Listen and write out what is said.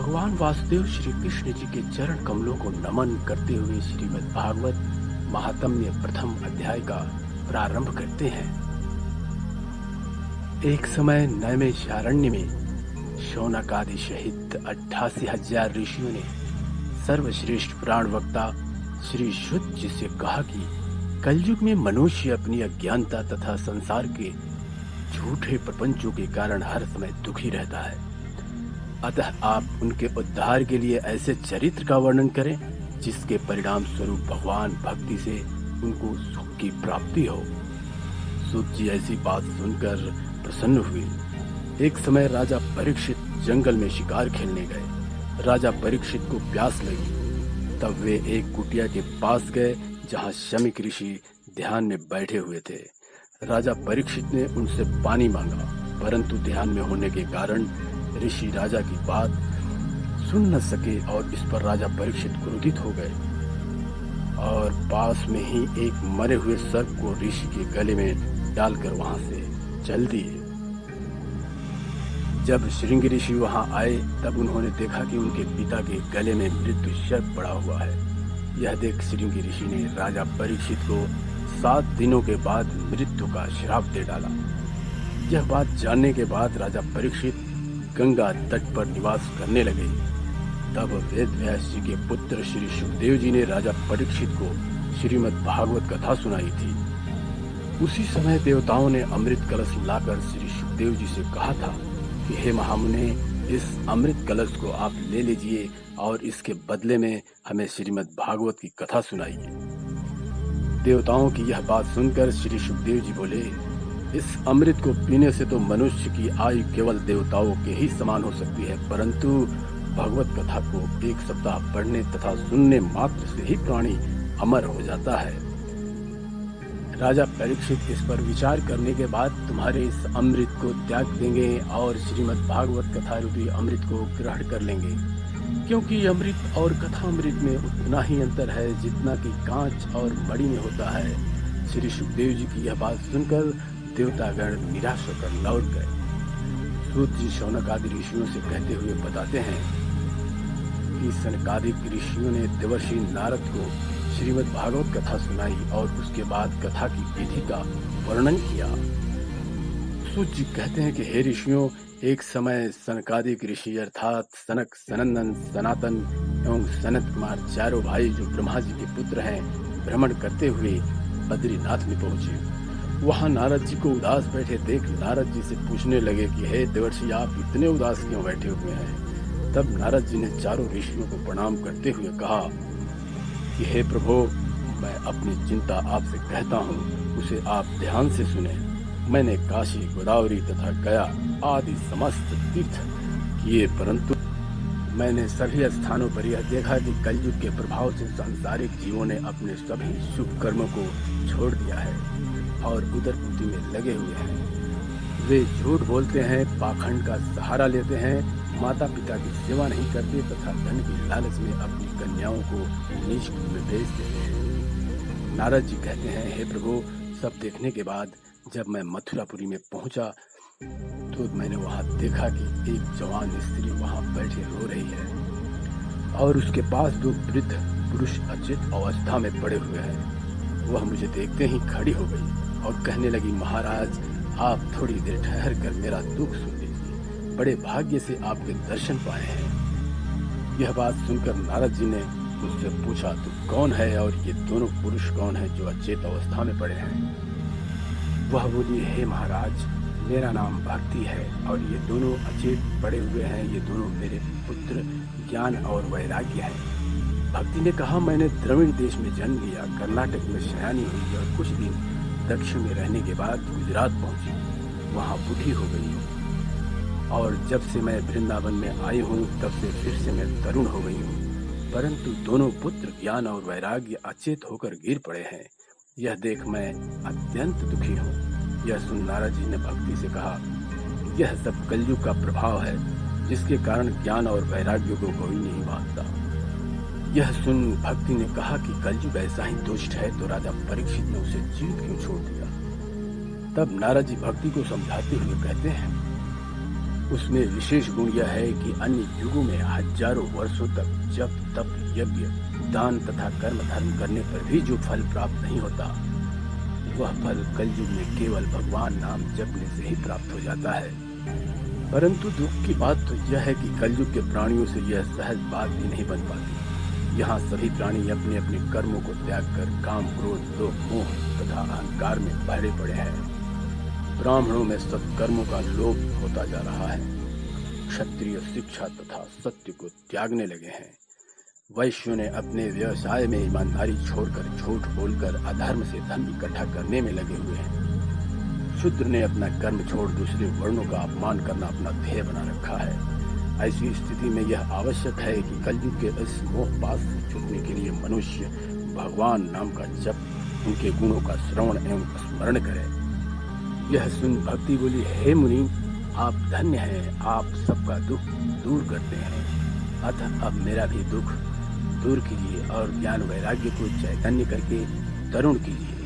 भगवान वासुदेव श्री कृष्ण जी के चरण कमलों को नमन करते हुए श्रीमद् भागवत महात्म्य प्रथम अध्याय का प्रारंभ करते हैं। एक समय नैमिषारण्य में शौनक आदि सहित 88,000 ऋषियों ने सर्वश्रेष्ठ पुराण वक्ता श्री शुद्ध जी से कहा कि कलयुग में मनुष्य अपनी अज्ञानता तथा संसार के झूठे प्रपंचों के कारण हर समय दुखी रहता है। अतः आप उनके उद्धार के लिए ऐसे चरित्र का वर्णन करें जिसके परिणाम स्वरूप भगवान भक्ति से उनको सुख की प्राप्ति हो। सूत जी ऐसी बात सुनकर प्रसन्न हुए। एक समय राजा परीक्षित जंगल में शिकार खेलने गए। राजा परीक्षित को प्यास लगी। तब वे एक कुटिया के पास गए जहाँ शमीक ऋषि ध्यान में बैठे हुए थे। राजा परीक्षित ने उनसे पानी मांगा, परंतु ध्यान में होने के कारण ऋषि राजा की बात सुन न सके और इस पर राजा परीक्षित क्रोधित हो गए और पास में ही एक मरे हुए सर्प को ऋषि के गले में डालकर वहां से चल दिए। जब श्रृंग ऋषि वहां आए तब उन्होंने देखा कि उनके पिता के गले में मृत्यु सर्प पड़ा हुआ है। यह देख श्रृंग ऋषि ने राजा परीक्षित को 7 दिनों के बाद मृत्यु का श्राप दे डाला। यह बात जानने के बाद राजा परीक्षित गंगा तट पर निवास करने लगे। तब वेद व्यास जी के पुत्र श्री सुखदेव जी ने राजा परीक्षित को श्रीमद् भागवत कथा सुनाई थी। उसी समय देवताओं ने अमृत कलश लाकर श्री सुखदेव जी से कहा था कि हे महामुने, इस अमृत कलश को आप ले लीजिए और इसके बदले में हमें श्रीमद् भागवत की कथा सुनाइए। देवताओं की यह बात सुनकर श्री सुखदेव जी बोले, इस अमृत को पीने से तो मनुष्य की आयु केवल देवताओं के ही समान हो सकती है, परंतु भगवत कथा को 1 सप्ताह पढ़ने तथा सुनने मात्र से ही प्राणी अमर हो जाता है। राजा परीक्षित इस पर विचार करने के बाद तुम्हारे इस अमृत को त्याग देंगे और श्रीमद् भागवत कथा रूपी अमृत को ग्रहण कर लेंगे, क्योंकि अमृत और कथामृत में उतना ही अंतर है जितना कि कांच और मणि में होता है। श्री सुखदेव जी की यह बात सुनकर देवतागण निराश होकर लौट गए। सूत जी शौनक आदि ऋषियों से कहते हुए बताते हैं कि सनकादिक ऋषियों ने देवर्षि नारद को श्रीमद् भागवत कथा सुनाई और उसके बाद कथा की विधि का वर्णन किया। सूत जी कहते हैं कि हे ऋषियों, एक समय सनकादिक ऋषि अर्थात सनक, सनंदन, सनातन एवं सनत कुमार चारों भाई जो ब्रह्मा जी के पुत्र हैं, भ्रमण करते हुए बद्रीनाथ में पहुंचे। वहां नारद जी को उदास बैठे देख नारद जी से पूछने लगे कि हे देवर्षि, आप इतने उदास क्यों बैठे हुए हैं? तब नारद जी ने चारों ऋषियों को प्रणाम करते हुए कहा कि हे प्रभु, मैं अपनी चिंता आपसे कहता हूँ, उसे आप ध्यान से सुने। मैंने काशी, गोदावरी तथा गया आदि समस्त तीर्थ किए, परंतु मैंने सभी स्थानों पर यह देखा कि कलयुग के प्रभाव से सांसारिक जीवों ने अपने सभी शुभ कर्मों को छोड़ दिया है और उदरपूर्ति में लगे हुए हैं। वे झूठ बोलते हैं, पाखंड का सहारा लेते हैं, माता पिता की सेवा नहीं करते तथा धन की लालच में अपनी कन्याओं को नीच में भेज देते हैं। नारद जी कहते हैं, हे प्रभु, सब देखने के बाद जब मैं मथुरापुरी में पहुंचा तो मैंने वहां देखा कि एक जवान स्त्री वहां बैठे रो रही है और उसके पास 2 वृद्ध पुरुष अचेत अवस्था में पड़े हुए हैं। वह मुझे देखते ही खड़ी हो गई और कहने लगी, महाराज, आप थोड़ी देर ठहर कर मेरा दुख सुन लीजिए, बड़े भाग्य से आपके दर्शन पाए हैं। यह बात सुनकर नारद जी ने मुझसे पूछा, तू कौन है और ये दोनों पुरुष कौन है जो अचेत अवस्था में पड़े हैं? वह बोली, हे महाराज, मेरा नाम भक्ति है और ये दोनों अचेत पड़े हुए हैं, ये दोनों मेरे पुत्र ज्ञान और वैराग्य है। भक्ति ने कहा, मैंने द्रविड़ देश में जन्म लिया, कर्नाटक में शयानी हुई और कुछ दिन दक्षिण में रहने के बाद गुजरात पहुंची, वहां बूढ़ी हो गई हूँ और जब से मैं वृंदावन में आई हूँ तब से फिर से मैं तरुण हो गई हूँ, परंतु दोनों पुत्र ज्ञान और वैराग्य अचेत होकर गिर पड़े हैं। यह देख मैं अत्यंत दुखी हूँ। यह सुन नारद जी ने भक्ति से कहा, यह सब कलयुग का प्रभाव है जिसके कारण ज्ञान और वैराग्य को कोई नहीं बांटता। यह सुन भक्ति ने कहा कि कलयुग ऐसा ही दुष्ट है तो राजा परीक्षित ने उसे जीवित क्यों छोड़ दिया? तब नारद जी भक्ति को समझाते हुए कहते हैं, उसमें विशेष गुण यह है कि अन्य युगों में हजारों वर्षों तक जप तप यज्ञ दान तथा कर्म धर्म करने पर भी जो फल प्राप्त नहीं होता, वह फल कलयुग में केवल भगवान नाम जपने से ही प्राप्त हो जाता है। परंतु दुख की बात तो यह है कि कलयुग के प्राणियों से यह सहज बात भी नहीं बन पाती। यहाँ सभी प्राणी अपने अपने कर्मों को त्याग कर काम क्रोध लोभ मोह तथा अहंकार में भरे पड़े हैं। ब्राह्मणों में सत्कर्मों का लोप होता जा रहा है। क्षत्रिय शिक्षा तथा सत्य को त्यागने लगे हैं। वैश्यों ने अपने व्यवसाय में ईमानदारी छोड़कर झूठ बोलकर अधर्म से धन इकट्ठा करने में लगे हुए हैं। शूद्र ने अपना कर्म छोड़ दूसरे वर्णों का अपमान करना अपना ध्येय बना रखा है। ऐसी स्थिति में यह आवश्यक है कि कलयुग के इस मोह पाश से छूटने के लिए मनुष्य भगवान नाम का जप, उनके गुणों का श्रवण एवं स्मरण करे। यह सुन भक्ति बोली, हे मुनि, आप धन्य हैं, आप सबका दुख दूर करते हैं। अतः अब मेरा भी दुख दूर कीजिए और ज्ञान वैराग्य को चैतन्य करके तरुण कीजिए।